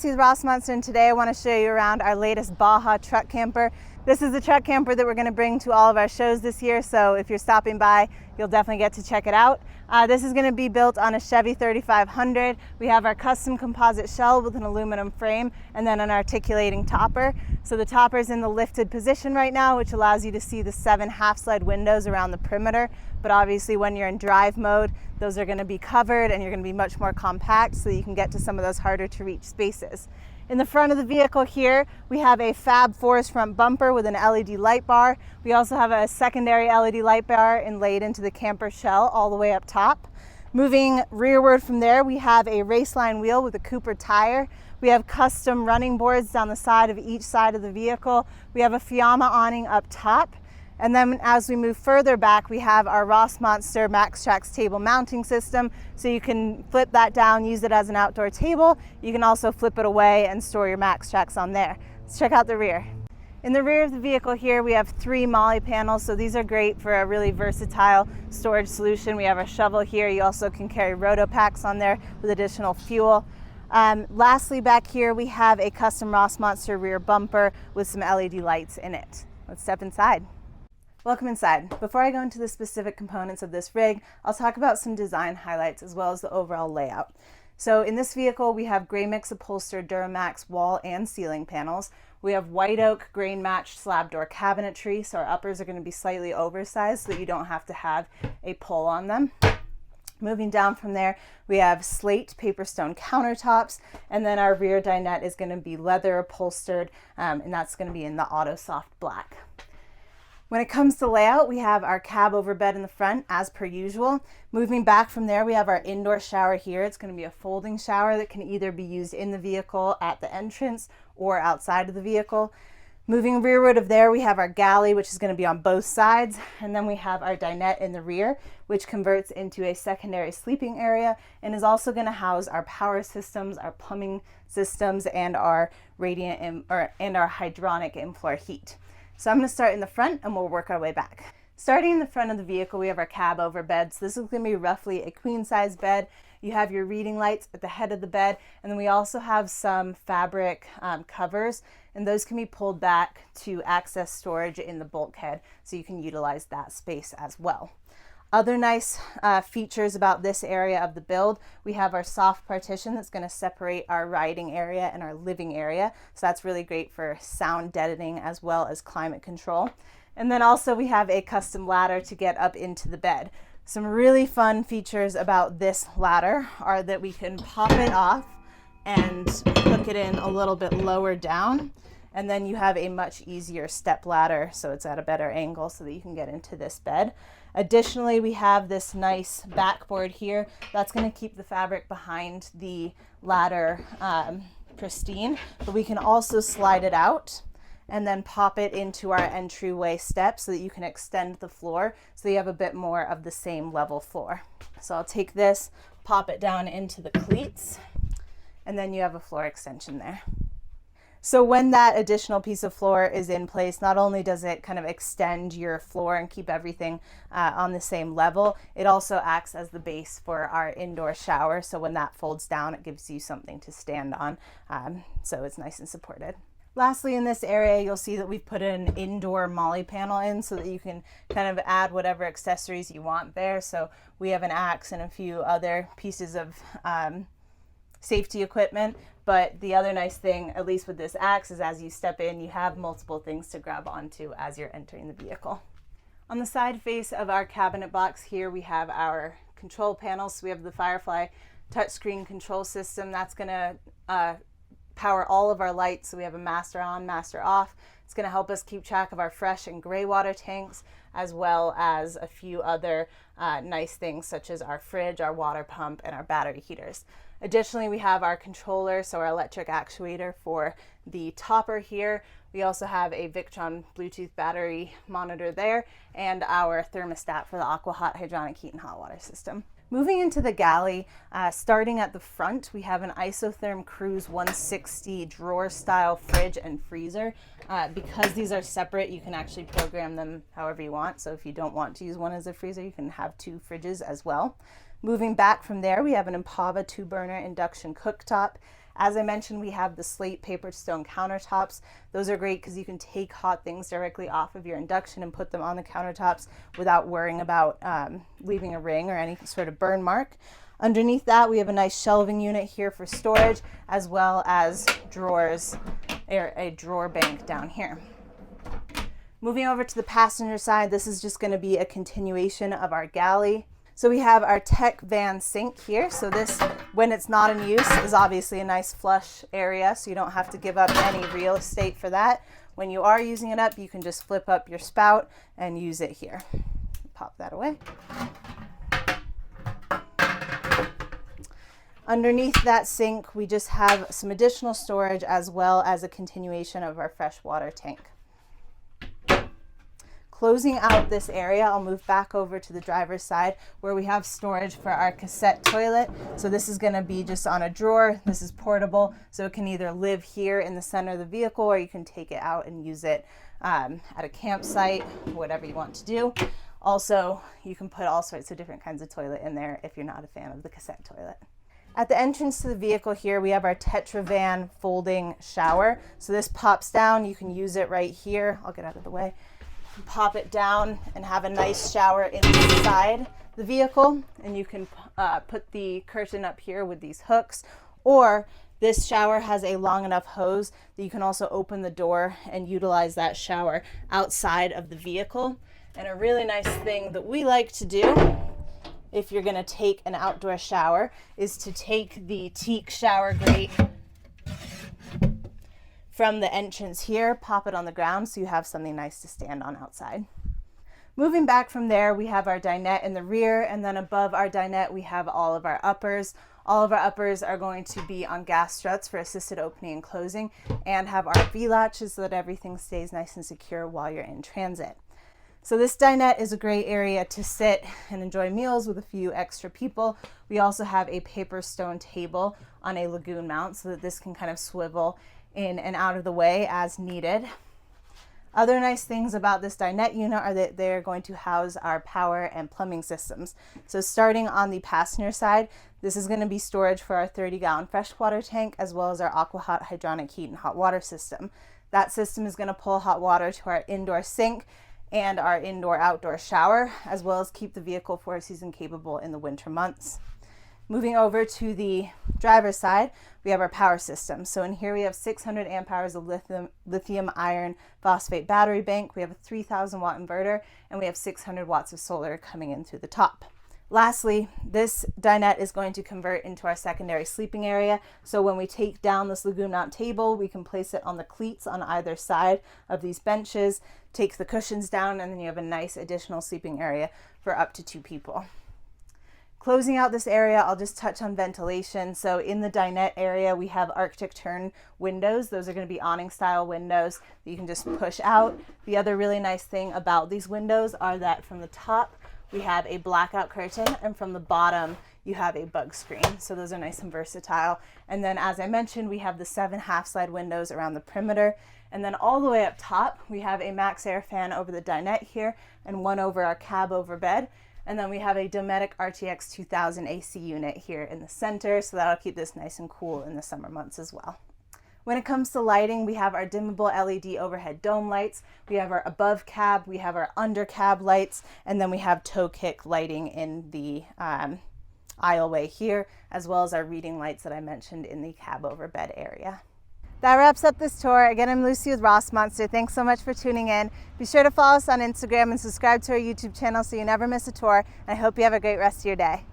Tracy with Rossmönster, and today I want to show you around our latest Baja Truck Camper. This is the truck camper that we're going to bring to all of our shows this year, so if you're stopping by, you'll definitely get to check it out. This is going to be built on a Chevy 3500. We have our custom composite shell with an aluminum frame and then an articulating topper. So the topper is in the lifted position right now, which allows you to see the 7 half-slide windows around the perimeter. But obviously when you're in drive mode, those are going to be covered and you're going to be much more compact so you can get to some of those harder to reach spaces. In the front of the vehicle here, we have a Fab Force front bumper with an LED light bar. We also have a secondary LED light bar inlaid into the camper shell all the way up top. Moving rearward from there, we have a Raceline wheel with a Cooper tire. We have custom running boards down the side of each side of the vehicle. We have a Fiamma awning up top. And then as we move further back, we have our Rossmönster MaxTrax table mounting system. So you can flip that down, use it as an outdoor table. You can also flip it away and store your MaxTrax on there. Let's check out the rear. In the rear of the vehicle here, we have 3 MOLLE panels. So these are great for a really versatile storage solution. We have our shovel here. You also can carry roto packs on there with additional fuel. Lastly, back here, we have a custom Rossmönster rear bumper with some LED lights in it. Let's step inside. Welcome inside. Before I go into the specific components of this rig, I'll talk about some design highlights as well as the overall layout. So in this vehicle, we have gray mix upholstered Duramax wall and ceiling panels. We have white oak grain matched slab door cabinetry, so our uppers are going to be slightly oversized so that you don't have to have a pull on them. Moving down from there, we have slate paperstone countertops, and then our rear dinette is going to be leather upholstered, and that's going to be in the auto soft black. When it comes to layout, we have our cab over bed in the front as per usual. Moving back from there, we have our indoor shower here. It's going to be a folding shower that can either be used in the vehicle at the entrance or outside of the vehicle. Moving rearward of there, we have our galley, which is going to be on both sides. And then we have our dinette in the rear, which converts into a secondary sleeping area and is also going to house our power systems, our plumbing systems, and our radiant and our hydronic in-floor heat. So I'm going to start in the front and we'll work our way back. Starting in the front of the vehicle, we have our cab over bed. So this is going to be roughly a queen size bed. You have your reading lights at the head of the bed, and then we also have some fabric covers, and those can be pulled back to access storage in the bulkhead, so you can utilize that space as well. Other nice features about this area of the build, we have our soft partition that's going to separate our riding area and our living area. So that's really great for sound deadening as well as climate control. And then also we have a custom ladder to get up into the bed. Some really fun features about this ladder are that we can pop it off and hook it in a little bit lower down. And then you have a much easier step ladder, so it's at a better angle so that you can get into this bed. Additionally, we have this nice backboard here that's going to keep the fabric behind the ladder pristine, but we can also slide it out and then pop it into our entryway step so that you can extend the floor so you have a bit more of the same level floor. So I'll take this, pop it down into the cleats, and then you have a floor extension there. So when that additional piece of floor is in place, not only does it kind of extend your floor and keep everything on the same level, it also acts as the base for our indoor shower. So when that folds down, it gives you something to stand on. So it's nice and supported. Lastly, in this area, you'll see that we've put an indoor MOLLE panel in so that you can kind of add whatever accessories you want there. So we have an axe and a few other pieces of safety equipment. But the other nice thing, at least with this axe, is as you step in, you have multiple things to grab onto as you're entering the vehicle. On the side face of our cabinet box here, we have our control panels. So we have the Firefly touchscreen control system. That's going to power all of our lights. So we have a master on, master off. It's going to help us keep track of our fresh and gray water tanks, as well as a few other nice things such as our fridge, our water pump, and our battery heaters. Additionally, we have our controller, so our electric actuator for the topper here. We also have a Victron Bluetooth battery monitor there, and our thermostat for the AquaHot hydronic heat and hot water system. Moving into the galley, starting at the front, we have an Isotherm Cruise 160 drawer style fridge and freezer. Because these are separate, you can actually program them however you want. So if you don't want to use one as a freezer, you can have 2 fridges as well. Moving back from there, we have an Empava 2-burner induction cooktop. As I mentioned, we have the slate Paperstone countertops. Those are great because you can take hot things directly off of your induction and put them on the countertops without worrying about leaving a ring or any sort of burn mark. Underneath that, we have a nice shelving unit here for storage, as well as drawers, or a drawer bank down here. Moving over to the passenger side, this is just going to be a continuation of our galley. So we have our TecVan sink here. So this, when it's not in use, is obviously a nice flush area, so you don't have to give up any real estate for that. When you are using it up, you can just flip up your spout and use it here. Pop that away. Underneath that sink, we just have some additional storage as well as a continuation of our freshwater tank. Closing out this area, I'll move back over to the driver's side where we have storage for our cassette toilet. So this is going to be just on a drawer. This is portable, so it can either live here in the center of the vehicle or you can take it out and use it at a campsite, whatever you want to do. Also, you can put all sorts of different kinds of toilet in there if you're not a fan of the cassette toilet. At the entrance to the vehicle here, we have our TetraVan folding shower. So this pops down. You can use it right here. I'll get out of the way. Pop it down and have a nice shower inside the vehicle. And you can put the curtain up here with these hooks. Or this shower has a long enough hose that you can also open the door and utilize that shower outside of the vehicle. And a really nice thing that we like to do, if you're going to take an outdoor shower, is to take the teak shower grate from the entrance here, pop it on the ground so you have something nice to stand on outside. Moving back from there, we have our dinette in the rear, and then above our dinette we have all of our uppers. All of our uppers are going to be on gas struts for assisted opening and closing, and have our V-latches so that everything stays nice and secure while you're in transit. So this dinette is a great area to sit and enjoy meals with a few extra people. We also have a Paperstone table on a lagoon mount so that this can kind of swivel in and out of the way as needed. Other nice things about this dinette unit are that they're going to house our power and plumbing systems. So starting on the passenger side, this is going to be storage for our 30-gallon freshwater tank, as well as our AquaHot hydronic heat and hot water system. That system is going to pull hot water to our indoor sink and our indoor-outdoor shower, as well as keep the vehicle four-season capable in the winter months. Moving over to the driver's side, we have our power system. So in here we have 600 amp hours of lithium iron phosphate battery bank. We have a 3,000 watt inverter, and we have 600 watts of solar coming in through the top. Lastly, this dinette is going to convert into our secondary sleeping area. So when we take down this lagoon mount table, we can place it on the cleats on either side of these benches, take the cushions down, and then you have a nice additional sleeping area for up to 2 people. Closing out this area, I'll just touch on ventilation. So in the dinette area, we have Arctic Tern windows. Those are going to be awning style windows that you can just push out. The other really nice thing about these windows are that from the top, we have a blackout curtain, and from the bottom, you have a bug screen. So those are nice and versatile. And then, as I mentioned, we have the 7 half-slide windows around the perimeter. And then all the way up top, we have a max air fan over the dinette here and one over our cab over bed. And then we have a Dometic RTX 2000 AC unit here in the center, so that'll keep this nice and cool in the summer months as well. When it comes to lighting, we have our dimmable LED overhead dome lights, we have our above cab, we have our under cab lights, and then we have toe kick lighting in the aisleway here, as well as our reading lights that I mentioned in the cab over bed area. That wraps up this tour. Again, I'm Lucy with Rossmönster. Thanks so much for tuning in. Be sure to follow us on Instagram and subscribe to our YouTube channel so you never miss a tour. And I hope you have a great rest of your day.